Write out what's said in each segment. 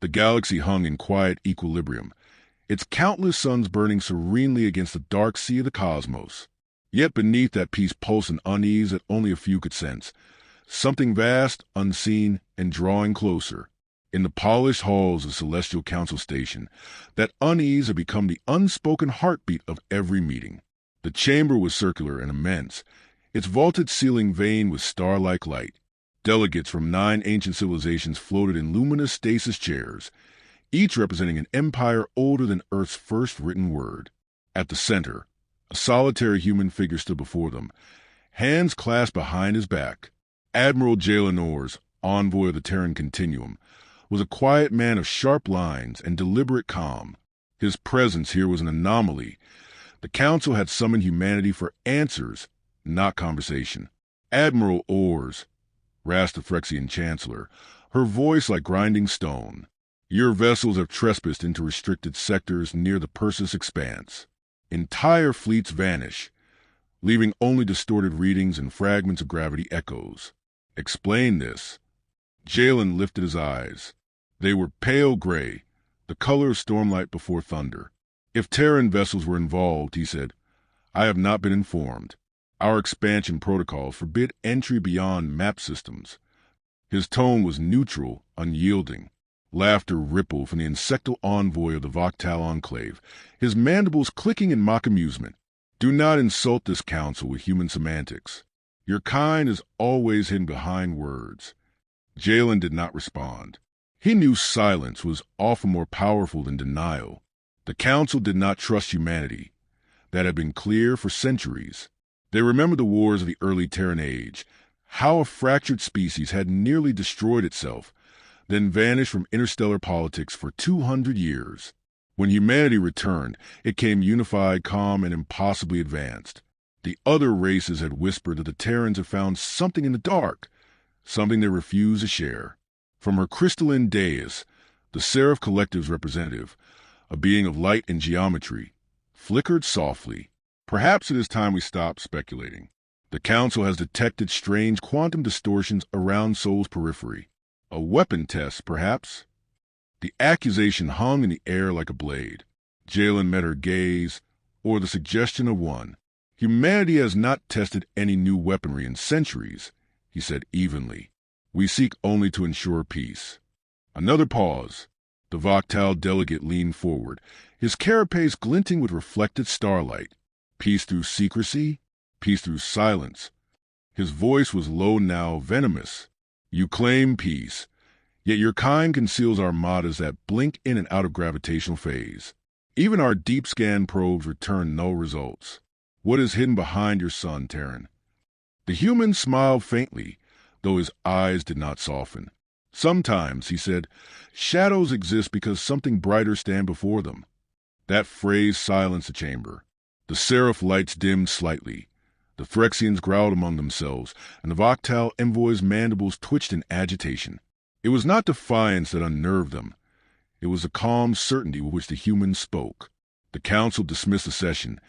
The galaxy hung in quiet equilibrium, its countless suns burning serenely against the dark sea of the cosmos. Yet beneath that peace pulsed an unease that only a few could sense, something vast, unseen, and drawing closer. In the polished halls of Celestial Council Station, that unease had become the unspoken heartbeat of every meeting. The chamber was circular and immense, its vaulted ceiling veined with star-like light. Delegates from 9 ancient civilizations floated in luminous stasis chairs, each representing an empire older than Earth's first written word. At the center, a solitary human figure stood before them, hands clasped behind his back. Admiral Jalen Orrs, envoy of the Terran Continuum, was a quiet man of sharp lines and deliberate calm. His presence here was an anomaly. The Council had summoned humanity for answers, not conversation. Admiral Orrs, rasped the Phyrexian Chancellor, her voice like grinding stone. Your vessels have trespassed into restricted sectors near the Persis Expanse. Entire fleets vanish, leaving only distorted readings and fragments of gravity echoes. Explain this. Jalen lifted his eyes. They were pale gray, the color of stormlight before thunder. If Terran vessels were involved, he said, I have not been informed. Our expansion protocols forbid entry beyond map systems. His tone was neutral, unyielding. Laughter rippled from the insectal envoy of the Voctal Enclave, his mandibles clicking in mock amusement. Do not insult this council with human semantics. Your kind is always hidden behind words. Jalen did not respond. He knew silence was often more powerful than denial. The council did not trust humanity. That had been clear for centuries. They remembered the wars of the early Terran Age, how a fractured species had nearly destroyed itself, then vanished from interstellar politics for 200 years. When humanity returned, it came unified, calm, and impossibly advanced. The other races had whispered that the Terrans had found something in the dark, something they refused to share. From her crystalline dais, the Seraph Collective's representative, a being of light and geometry, flickered softly. Perhaps it is time we stop speculating. The Council has detected strange quantum distortions around Sol's periphery. A weapon test, perhaps? The accusation hung in the air like a blade. Jalen met her gaze, or the suggestion of one. Humanity has not tested any new weaponry in centuries, he said evenly. We seek only to ensure peace. Another pause. The Voctal delegate leaned forward, his carapace glinting with reflected starlight. Peace through secrecy, peace through silence. His voice was low now, venomous. You claim peace, yet your kind conceals armadas that blink in and out of gravitational phase. Even our deep scan probes return no results. What is hidden behind your sun, Terran? The human smiled faintly, though his eyes did not soften. Sometimes, he said, shadows exist because something brighter stand before them. That phrase silenced the chamber. The seraph lights dimmed slightly. The Phyrexians growled among themselves, and the Voctal envoy's mandibles twitched in agitation. It was not defiance that unnerved them. It was the calm certainty with which the humans spoke. The council dismissed the session,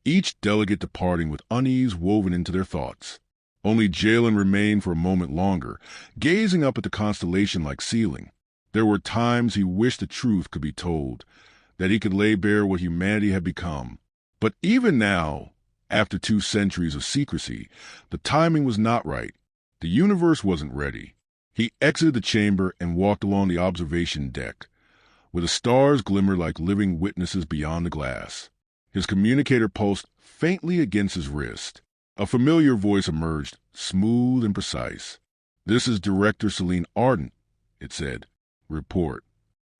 each delegate departing with unease woven into their thoughts. Only Jalen remained for a moment longer, gazing up at the constellation like ceiling. There were times he wished the truth could be told, that he could lay bare what humanity had become. But even now, after 2 centuries of secrecy, the timing was not right. The universe wasn't ready. He exited the chamber and walked along the observation deck, where the stars glimmered like living witnesses beyond the glass. His communicator pulsed faintly against his wrist. A familiar voice emerged, smooth and precise. This is Director Celine Ardent, it said. Report.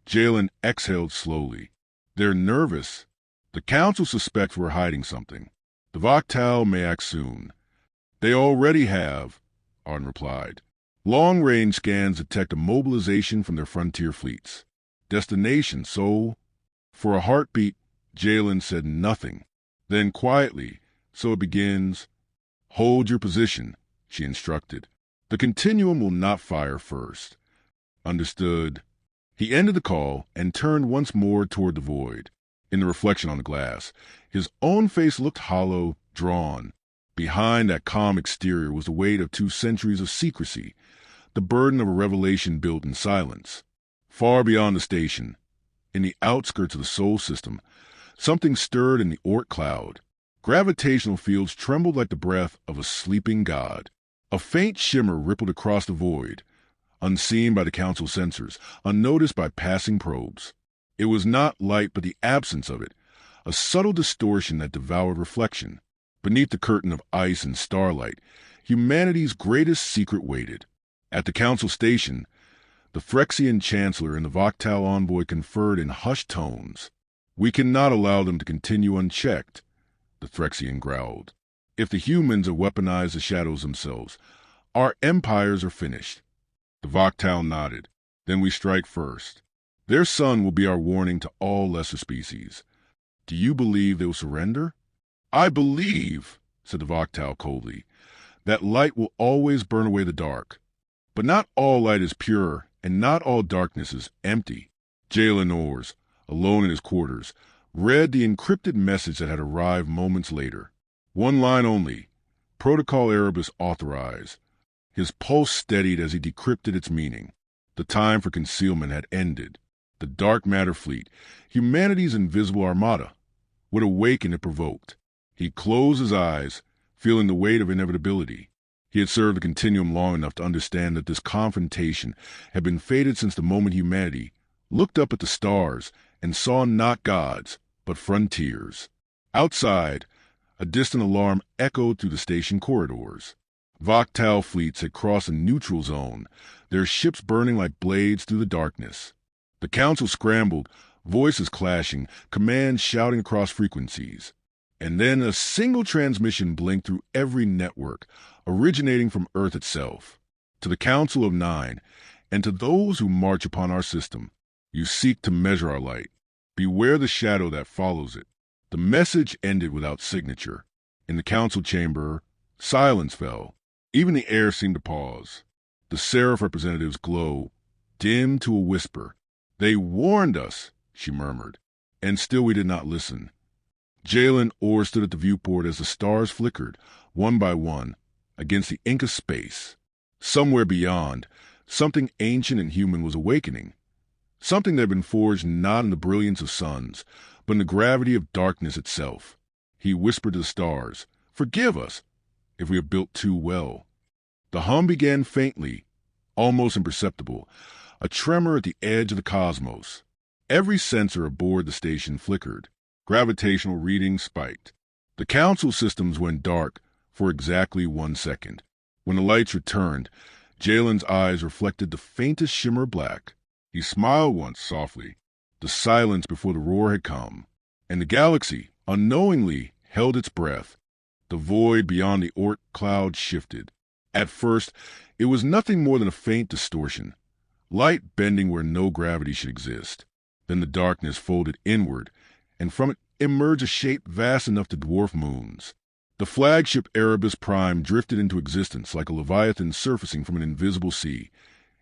Jalen exhaled slowly. They're nervous. The council suspects we're hiding something. The Voctal may act soon. They already have, Ardent replied. Long-range scans detect a mobilization from their frontier fleets. Destination, Sol? For a heartbeat, Jalen said nothing. Then quietly, so it begins. Hold your position, she instructed. The Continuum will not fire first. Understood. He ended the call and turned once more toward the void. In the reflection on the glass, his own face looked hollow, drawn. Behind that calm exterior was the weight of 2 centuries of secrecy, the burden of a revelation built in silence. Far beyond the station, in the outskirts of the Sol system, something stirred in the Oort cloud. Gravitational fields trembled like the breath of a sleeping god. A faint shimmer rippled across the void, unseen by the Council sensors, unnoticed by passing probes. It was not light but the absence of it, a subtle distortion that devoured reflection. Beneath the curtain of ice and starlight, humanity's greatest secret waited. At the Council station, the Phyrexian Chancellor and the Voctal envoy conferred in hushed tones. "We cannot allow them to continue unchecked," the Phyrexian growled. "If the humans have weaponized the shadows themselves, our empires are finished." The Voctal nodded. "Then we strike first. Their sun will be our warning to all lesser species. Do you believe they will surrender?" "I believe," said the Voctal coldly, "that light will always burn away the dark. But not all light is pure, and not all darkness is empty." Jalen Ors, alone in his quarters, read the encrypted message that had arrived moments later. One line only: "Protocol Erebus authorized." His pulse steadied as he decrypted its meaning. The time for concealment had ended. The dark matter fleet, humanity's invisible armada, would awaken if provoked. He closed his eyes, feeling the weight of inevitability. He had served the Continuum long enough to understand that this confrontation had been fated since the moment humanity looked up at the stars and saw not gods, but frontiers. Outside, a distant alarm echoed through the station corridors. Voctal fleets had crossed a neutral zone, their ships burning like blades through the darkness. The Council scrambled, voices clashing, commands shouting across frequencies. And then a single transmission blinked through every network, originating from Earth itself. "To the Council of Nine, and to those who march upon our system, you seek to measure our light. Beware the shadow that follows it." The message ended without signature. In the Council chamber, silence fell. Even the air seemed to pause. The Seraph representative's glow dimmed to a whisper. "They warned us," she murmured, "and still we did not listen." Jalen Orr stood at the viewport as the stars flickered, one by one, against the ink of space. Somewhere beyond, something ancient and human was awakening. Something that had been forged not in the brilliance of suns, but in the gravity of darkness itself. He whispered to the stars, "Forgive us if we have built too well." The hum began faintly, almost imperceptible, a tremor at the edge of the cosmos. Every sensor aboard the station flickered. Gravitational readings spiked. The Council systems went dark for exactly 1 second. When the lights returned, Jalen's eyes reflected the faintest shimmer of black. He smiled once softly. The silence before the roar had come, and the galaxy, unknowingly, held its breath. The void beyond the Oort cloud shifted. At first, it was nothing more than a faint distortion, light bending where no gravity should exist. Then the darkness folded inward, and from it emerged a shape vast enough to dwarf moons. The flagship Erebus Prime drifted into existence like a leviathan surfacing from an invisible sea,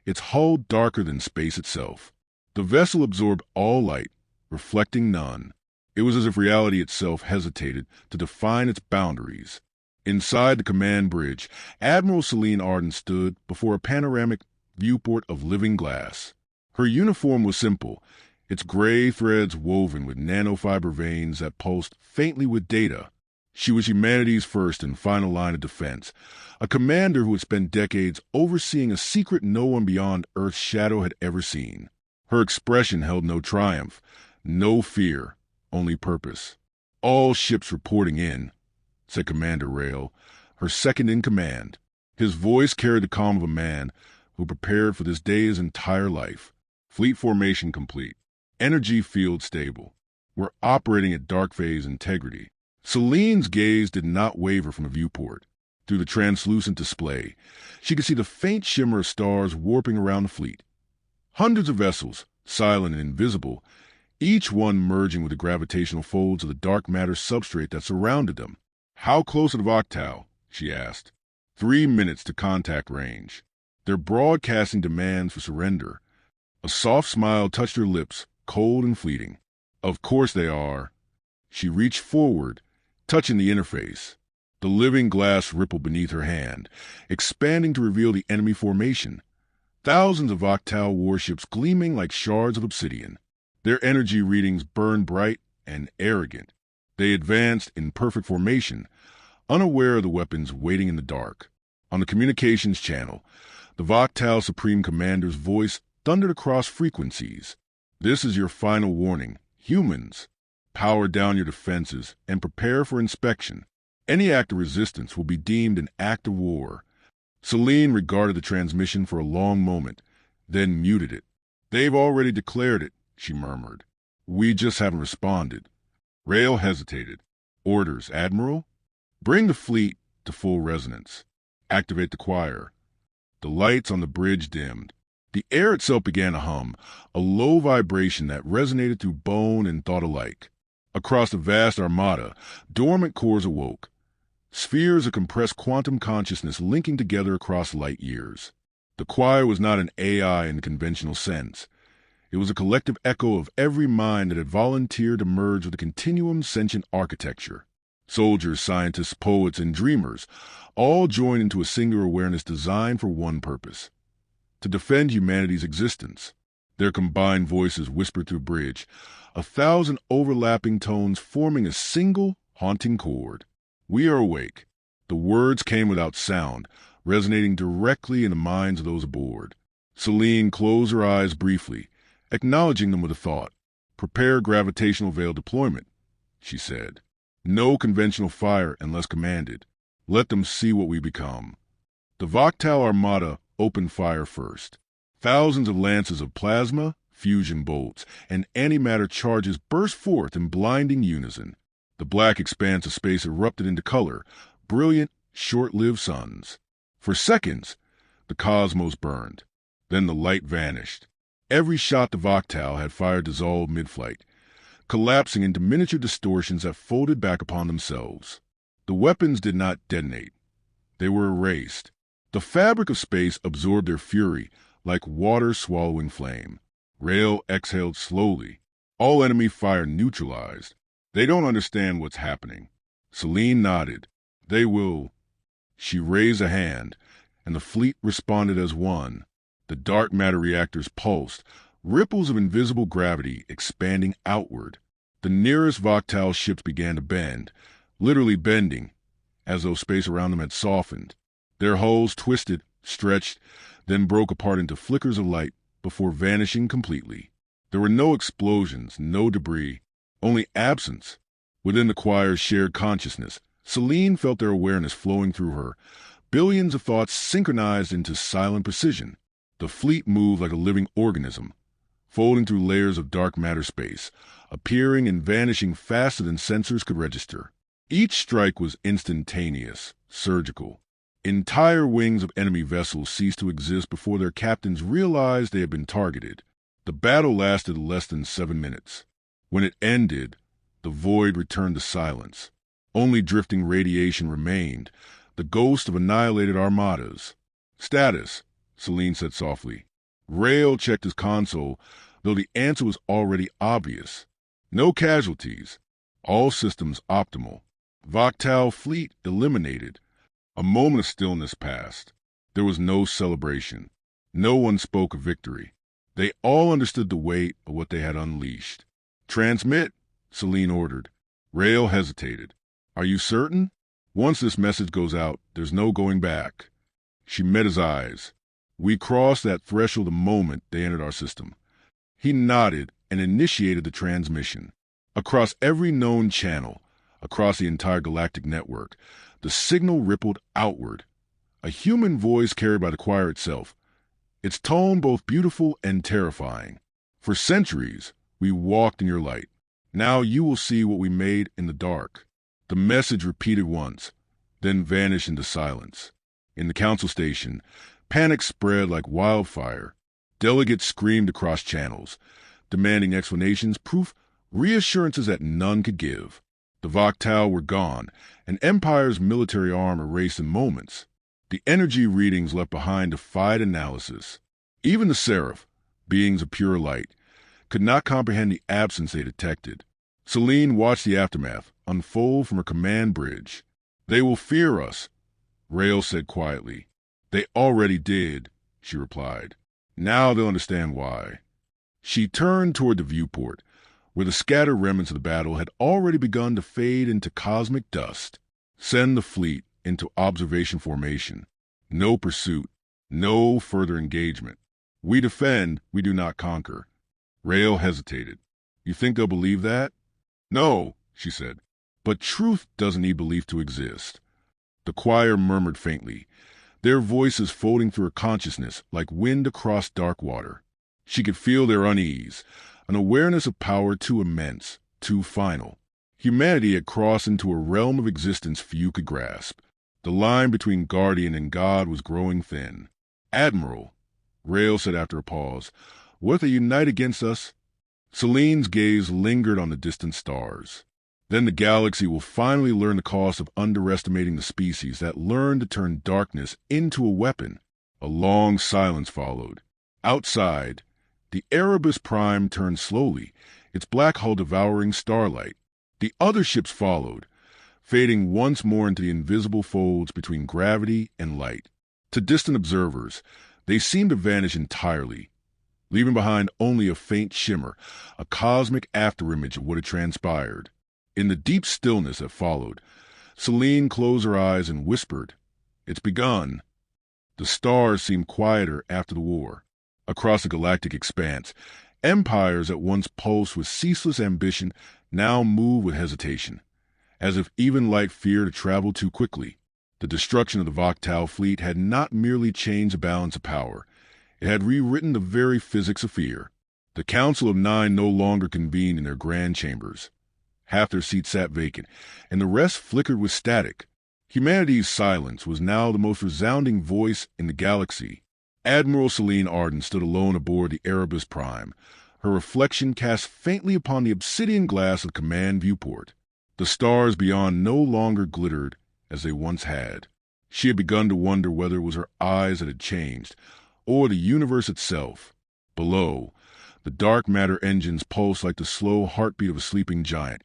its hull darker than space itself. The vessel absorbed all light, reflecting none. It was as if reality itself hesitated to define its boundaries. Inside the command bridge, Admiral Celine Arden stood before a panoramic viewport of living glass. Her uniform was simple, its gray threads woven with nanofiber veins that pulsed faintly with data. She was humanity's first and final line of defense, a commander who had spent decades overseeing a secret no one beyond Earth's shadow had ever seen. Her expression held no triumph, no fear, only purpose. "All ships reporting in," said Commander Rail, her second in command. His voice carried the calm of a man who prepared for this day his entire life. "Fleet formation complete. Energy field stable. We're operating at dark phase integrity." Celine's gaze did not waver from the viewport. Through the translucent display, she could see the faint shimmer of stars warping around the fleet. Hundreds of vessels, silent and invisible, each one merging with the gravitational folds of the dark matter substrate that surrounded them. "How close are the Voctal?" she asked. 3 minutes to contact range. They're broadcasting demands for surrender. A soft smile touched her lips, cold and fleeting. "Of course they are." She reached forward, touching the interface. The living glass rippled beneath her hand, expanding to reveal the enemy formation. thousands of Octal warships gleaming like shards of obsidian. Their energy readings burned bright and arrogant. They advanced in perfect formation, unaware of the weapons waiting in the dark. On the communications channel, the Octal Supreme Commander's voice thundered across frequencies. "This is your final warning. Humans, power down your defenses and prepare for inspection. Any act of resistance will be deemed an act of war." Celine regarded the transmission for a long moment, then muted it. "They've already declared it," she murmured. "We just haven't responded." Rail hesitated. "Orders, Admiral?" "Bring the fleet to full resonance. Activate the choir." The lights on the bridge dimmed. The air itself began to hum, a low vibration that resonated through bone and thought alike. Across the vast Armada, dormant cores awoke. Spheres of compressed quantum consciousness linking together across light years. The choir was not an AI in the conventional sense. It was a collective echo of every mind that had volunteered to merge with the continuum's sentient architecture. Soldiers, scientists, poets, and dreamers all joined into a singular awareness designed for one purpose: to defend humanity's existence. Their combined voices whispered through bridge, 1,000 overlapping tones forming a single haunting chord. "We are awake." The words came without sound, resonating directly in the minds of those aboard. Celine closed her eyes briefly, acknowledging them with a thought. "Prepare gravitational veil deployment," she said. "No conventional fire unless commanded. Let them see what we become." The Octal Armada opened fire first. Thousands of lances of plasma, fusion bolts, and antimatter charges burst forth in blinding unison. The black expanse of space erupted into color, brilliant, short-lived suns. For seconds, the cosmos burned. Then the light vanished. Every shot the Octal had fired dissolved mid-flight, collapsing into miniature distortions that folded back upon themselves. The weapons did not detonate. They were erased. The fabric of space absorbed their fury like water swallowing flame. Rail exhaled slowly. All enemy fire neutralized. "They don't understand what's happening." Celine nodded. "They will." She raised a hand, and the fleet responded as one. The dark matter reactors pulsed, ripples of invisible gravity expanding outward. The nearest Octal ships began to bend, literally bending, as though space around them had softened. Their hulls twisted, stretched, then broke apart into flickers of light before vanishing completely. There were no explosions, no debris, only absence. Within the choir's shared consciousness, Celine felt their awareness flowing through her, billions of thoughts synchronized into silent precision. The fleet moved like a living organism, folding through layers of dark matter space, appearing and vanishing faster than sensors could register. Each strike was instantaneous, surgical. Entire wings of enemy vessels ceased to exist before their captains realized they had been targeted. The battle lasted less than 7 minutes. When it ended, the void returned to silence. Only drifting radiation remained, the ghost of annihilated armadas. "Status," Celine said softly. Rail checked his console, though the answer was already obvious. "No casualties. All systems optimal. Octal fleet eliminated." A moment of stillness passed. There was no celebration. No one spoke of victory. They all understood the weight of what they had unleashed. "Transmit," Celine ordered. Rail hesitated. "Are you certain? Once this message goes out, there's no going back." She met his eyes. "We crossed that threshold the moment they entered our system." He nodded and initiated the transmission. Across every known channel, across the entire galactic network, the signal rippled outward. A human voice carried by the choir itself, its tone both beautiful and terrifying. "For centuries, we walked in your light. Now you will see what we made in the dark." The message repeated once, then vanished into silence. In the council station, panic spread like wildfire. Delegates screamed across channels, demanding explanations, proof, reassurances that none could give. The Octal were gone, and Empire's military arm erased in moments. The energy readings left behind defied analysis. Even the Seraph, beings of pure light, could not comprehend the absence they detected. Celine watched the aftermath unfold from her command bridge. "They will fear us," Rail said quietly. "They already did," she replied. Now they'll understand why. She turned toward the viewport, where the scattered remnants of the battle had already begun to fade into cosmic dust. Send the fleet into observation formation. No pursuit. No further engagement. We defend, we do not conquer. Rael hesitated. You think they'll believe that? No, she said. But truth doesn't need belief to exist. The choir murmured faintly, their voices folding through her consciousness like wind across dark water. She could feel their unease, an awareness of power too immense, too final. Humanity had crossed into a realm of existence few could grasp. The line between guardian and god was growing thin. Admiral, Rael said after a pause, what if they unite against us? Celine's gaze lingered on the distant stars. Then the galaxy will finally learn the cost of underestimating the species that learned to turn darkness into a weapon. A long silence followed. Outside, the Erebus Prime turned slowly, its black hull devouring starlight. The other ships followed, fading once more into the invisible folds between gravity and light. To distant observers, they seemed to vanish entirely, leaving behind only a faint shimmer, a cosmic afterimage of what had transpired. In the deep stillness that followed, Celine closed her eyes and whispered, "It's begun." The stars seemed quieter after the war. Across the galactic expanse, empires that once pulsed with ceaseless ambition now moved with hesitation, as if even light feared to travel too quickly. The destruction of the Voctal fleet had not merely changed the balance of power, it had rewritten the very physics of fear. The Council of Nine no longer convened in their grand chambers. Half their seats sat vacant, and the rest flickered with static. Humanity's silence was now the most resounding voice in the galaxy. Admiral Celine Arden stood alone aboard the Erebus Prime, her reflection cast faintly upon the obsidian glass of the command viewport. The stars beyond no longer glittered as they once had. She had begun to wonder whether it was her eyes that had changed, or the universe itself. Below, the dark matter engines pulsed like the slow heartbeat of a sleeping giant,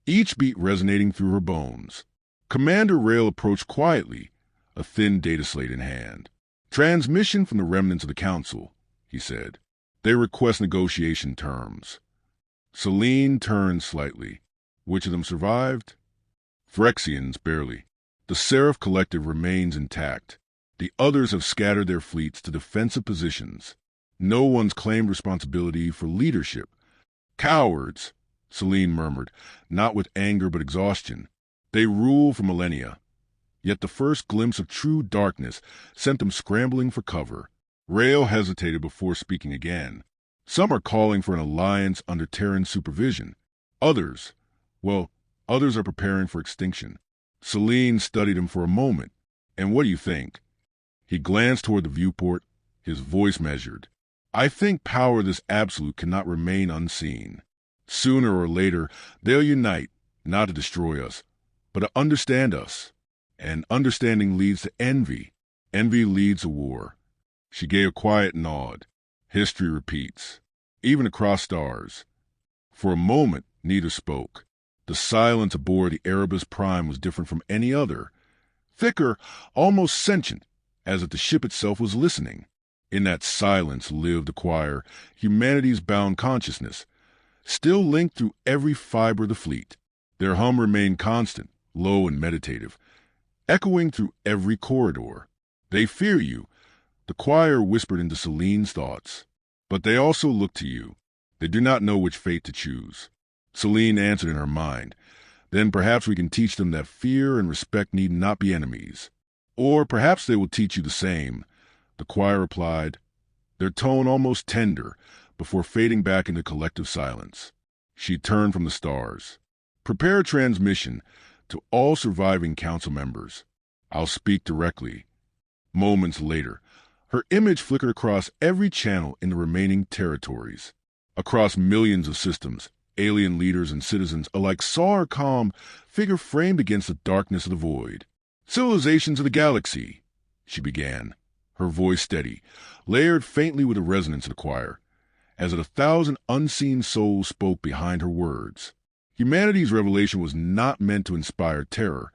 each beat resonating through her bones. Commander Rael approached quietly, a thin data slate in hand. "Transmission from the remnants of the Council," he said. "They request negotiation terms." Celine turned slightly. Which of them survived? Phyrexians, barely. The Seraph Collective remains intact. The others have scattered their fleets to defensive positions. No one's claimed responsibility for leadership. "Cowards," Celine murmured, not with anger but exhaustion. "They rule for millennia." Yet the first glimpse of true darkness sent them scrambling for cover. Rael hesitated before speaking again. "Some are calling for an alliance under Terran supervision. Others are preparing for extinction." Celine studied him for a moment. "And what do you think?" He glanced toward the viewport, his voice measured. "I think power this absolute cannot remain unseen. Sooner or later, they'll unite, not to destroy us, but to understand us. And understanding leads to envy. Envy leads to war." She gave a quiet nod. History repeats, even across stars. For a moment, neither spoke. The silence aboard the Erebus Prime was different from any other. Thicker, almost sentient, as if the ship itself was listening. In that silence lived the choir, humanity's bound consciousness, still linked through every fiber of the fleet. Their hum remained constant, low and meditative, echoing through every corridor. "They fear you," the choir whispered into Celine's thoughts. "But they also look to you. They do not know which fate to choose." Celine answered in her mind. "Then perhaps we can teach them that fear and respect need not be enemies. Or perhaps they will teach you the same," the choir replied, their tone almost tender, before fading back into collective silence. She turned from the stars. "Prepare a transmission to all surviving council members. I'll speak directly." Moments later, her image flickered across every channel in the remaining territories. Across millions of systems, alien leaders and citizens alike saw her calm figure framed against the darkness of the void. "Civilizations of the galaxy," she began, her voice steady, layered faintly with the resonance of the choir, as if 1,000 unseen souls spoke behind her words. Humanity's revelation was not meant to inspire terror,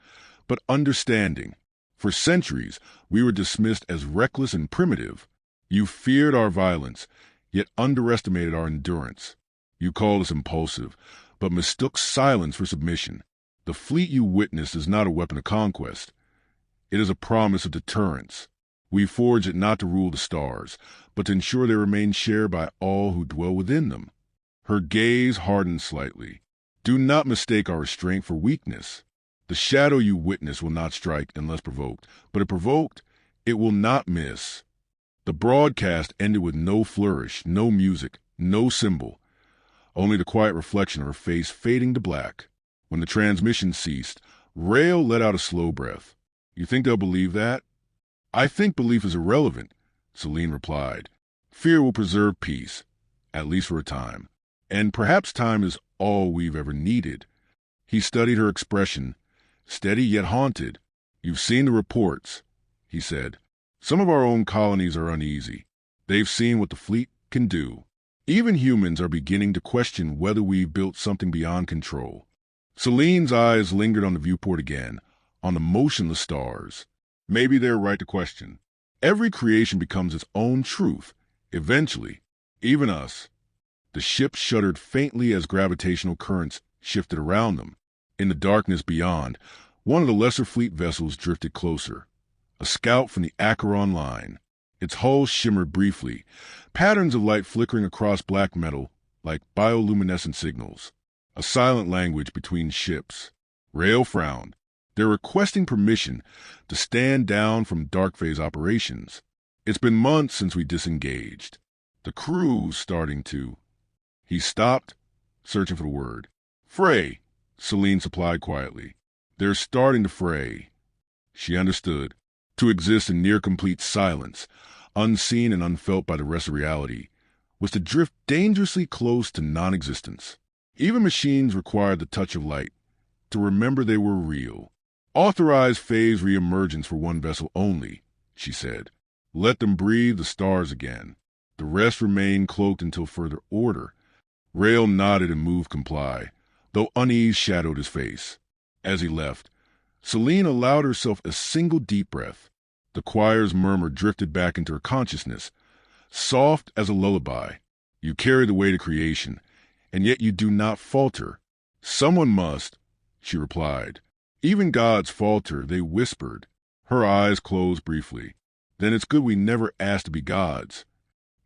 but understanding. For centuries, we were dismissed as reckless and primitive. You feared our violence, yet underestimated our endurance. You called us impulsive, but mistook silence for submission. The fleet you witnessed is not a weapon of conquest. It is a promise of deterrence. We forged it not to rule the stars, but to ensure they remain shared by all who dwell within them. Her gaze hardened slightly. Do not mistake our restraint for weakness. The shadow you witness will not strike unless provoked, but if provoked, it will not miss. The broadcast ended with no flourish, no music, no symbol, only the quiet reflection of her face fading to black. When the transmission ceased, Rail let out a slow breath. You think they'll believe that? I think belief is irrelevant, Celine replied. Fear will preserve peace, at least for a time. And perhaps time is all we've ever needed. He studied her expression, steady yet haunted. You've seen the reports, he said. Some of our own colonies are uneasy. They've seen what the fleet can do. Even humans are beginning to question whether we've built something beyond control. Celine's eyes lingered on the viewport again, on the motionless stars. Maybe they're right to question. Every creation becomes its own truth, eventually, even us. The ship shuddered faintly as gravitational currents shifted around them. In the darkness beyond, one of the lesser fleet vessels drifted closer. A scout from the Acheron line. Its hull shimmered briefly, patterns of light flickering across black metal like bioluminescent signals. A silent language between ships. Rail frowned. They're requesting permission to stand down from dark phase operations. It's been months since we disengaged. The crew's starting to... He stopped, searching for the word. Fray, Celine supplied quietly. They're starting to fray. She understood. To exist in near-complete silence, unseen and unfelt by the rest of reality, was to drift dangerously close to non-existence. Even machines required the touch of light to remember they were real. Authorize phase re-emergence for one vessel only, she said. Let them breathe the stars again. The rest remain cloaked until further order. Rail nodded and moved comply, though unease shadowed his face. As he left, Celine allowed herself a single deep breath. The choir's murmur drifted back into her consciousness, soft as a lullaby. You carry the weight of creation, and yet you do not falter. Someone must, she replied. Even gods falter, they whispered. Her eyes closed briefly. Then it's good we never asked to be gods.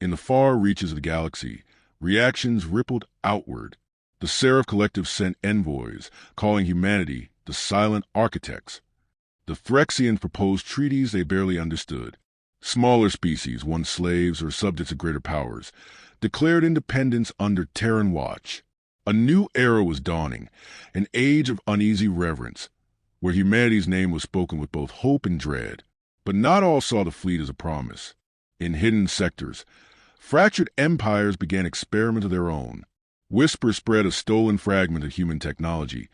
In the far reaches of the galaxy, reactions rippled outward. The Seraph Collective sent envoys, calling humanity the silent architects. The Threxians proposed treaties they barely understood. Smaller species, once slaves or subjects of greater powers, declared independence under Terran watch. A new era was dawning, an age of uneasy reverence, where humanity's name was spoken with both hope and dread. But not all saw the fleet as a promise. In hidden sectors, fractured empires began experiments of their own. Whispers spread of stolen fragments of human technology,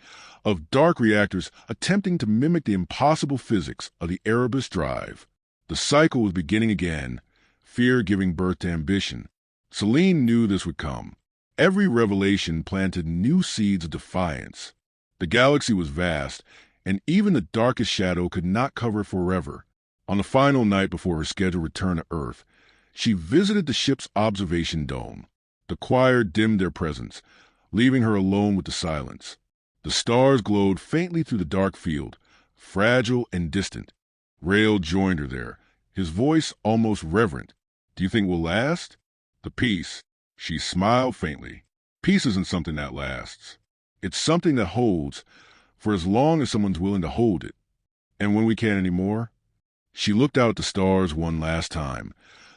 of dark reactors attempting to mimic the impossible physics of the Erebus drive. The cycle was beginning again, fear giving birth to ambition. Celine knew this would come. Every revelation planted new seeds of defiance. The galaxy was vast, and even the darkest shadow could not cover it forever. On the final night before her scheduled return to Earth, she visited the ship's observation dome. The choir dimmed their presence, leaving her alone with the silence. The stars glowed faintly through the dark field, fragile and distant. Rail joined her there, his voice almost reverent. Do you think we'll last? The peace. She smiled faintly. Peace isn't something that lasts. It's something that holds for as long as someone's willing to hold it. And when we can't anymore? She looked out at the stars one last time,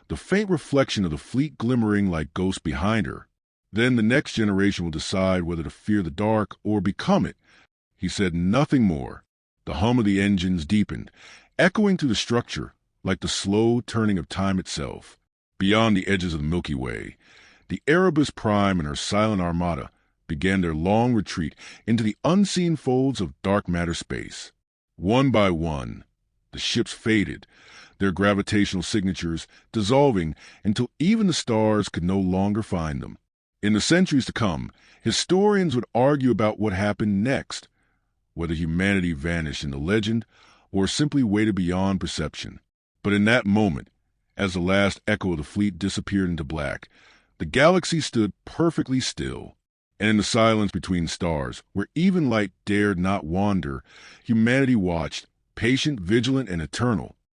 the faint reflection of the fleet glimmering like ghosts behind her. Then the next generation will decide whether to fear the dark or become it. He said nothing more. The hum of the engines deepened, echoing through the structure like the slow turning of time itself. Beyond the edges of the Milky Way, the Erebus Prime and her silent Armada began their long retreat into the unseen folds of dark matter space. One by one, the ships faded, their gravitational signatures dissolving until even the stars could no longer find them. In the centuries to come, historians would argue about what happened next, whether humanity vanished in the legend or simply waited beyond perception. But in that moment, As the last echo of the fleet disappeared into black, the galaxy stood perfectly still, and in the silence between stars, where even light dared not wander, humanity watched, patient, vigilant, and eternal,